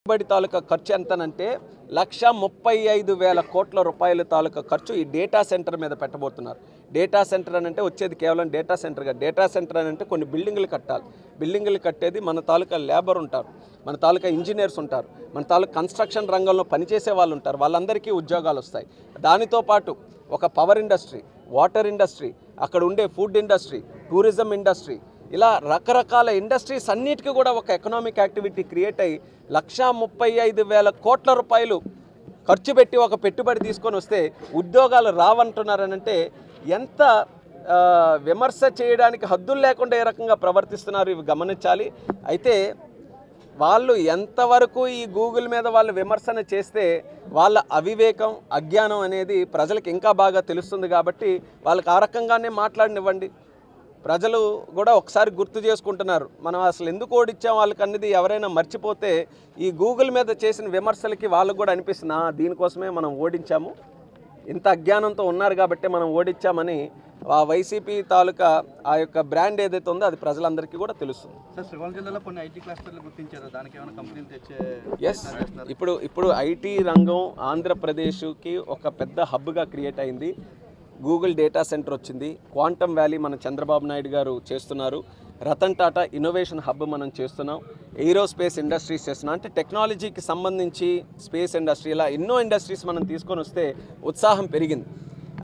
పెట్టుబడి తాలూకా ఖర్చు ఎంతనంటే 1,35,000 కోట్ల రూపాయల తాలూకా ఖర్చు ఈ డేటా సెంటర్ మీద పెట్టబోతున్నారు. డేటా సెంటర్ అని అంటే వచ్చేది కేవలం డేటా సెంటర్గా. డేటా సెంటర్ అని అంటే కొన్ని బిల్డింగులు కట్టాలి. బిల్డింగులు కట్టేది మన తాలూకా లేబర్ ఉంటారు, మన తాలూకా ఇంజనీర్స్ ఉంటారు, మన తాలూకా కన్స్ట్రక్షన్ రంగంలో పనిచేసే వాళ్ళు ఉంటారు. వాళ్ళందరికీ ఉద్యోగాలు వస్తాయి. దానితో పాటు ఒక పవర్ ఇండస్ట్రీ, వాటర్ ఇండస్ట్రీ, అక్కడ ఉండే ఫుడ్ ఇండస్ట్రీ, టూరిజం ఇండస్ట్రీ, ఇలా రకరకాల ఇండస్ట్రీస్ అన్నిటికీ కూడా ఒక ఎకనామిక్ యాక్టివిటీ క్రియేట్ అయ్యి 1,35,000 కోట్ల రూపాయలు ఖర్చు పెట్టి ఒక పెట్టుబడి తీసుకొని వస్తే ఉద్యోగాలు రావంటున్నారనంటే ఎంత విమర్శ చేయడానికి హద్దులు లేకుండా ఏ రకంగా ప్రవర్తిస్తున్నారు ఇవి గమనించాలి. అయితే వాళ్ళు ఎంతవరకు ఈ గూగుల్ మీద వాళ్ళు విమర్శన చేస్తే వాళ్ళ అవివేకం, అజ్ఞానం అనేది ప్రజలకు ఇంకా బాగా తెలుస్తుంది. కాబట్టి వాళ్ళకి ఆ రకంగానే మాట్లాడనివ్వండి. ప్రజలు కూడా ఒకసారి గుర్తు చేసుకుంటున్నారు, మనం అసలు ఎందుకు ఓడించాం వాళ్ళకి అన్నది ఎవరైనా మర్చిపోతే ఈ గూగుల్ మీద చేసిన విమర్శలకి వాళ్ళకు కూడా అనిపిస్తుంది, దీనికోసమే మనం ఓడించాము, ఇంత అజ్ఞానంతో ఉన్నారు కాబట్టి మనం ఓడించామని ఆ వైసీపీ తాలూకా ఆ యొక్క బ్రాండ్ ఏదైతే ఉందో అది ప్రజలందరికీ కూడా తెలుస్తుంది. సార్, శ్రీకాకుళం జిల్లాలో కొన్ని ఐటీ క్లస్టర్లు గుర్తించారు, దానికి ఏమైనా కంపెనీలు తెచ్చే? ఎస్, ఇప్పుడు ఐటీ రంగం ఆంధ్రప్రదేశ్కి ఒక పెద్ద హబ్గా క్రియేట్ అయింది. గూగుల్ డేటా సెంటర్ వచ్చింది, క్వాంటమ్ వ్యాలీ మన చంద్రబాబు నాయుడు గారు చేస్తున్నారు, రతన్ టాటా ఇన్నోవేషన్ హబ్ మనం చేస్తున్నాం, ఏరోస్పేస్ ఇండస్ట్రీస్ చేస్తున్నాం. అంటే టెక్నాలజీకి సంబంధించి స్పేస్ ఇండస్ట్రీ ఇలా ఎన్నో ఇండస్ట్రీస్ మనం తీసుకొని వస్తే ఉత్సాహం పెరిగింది.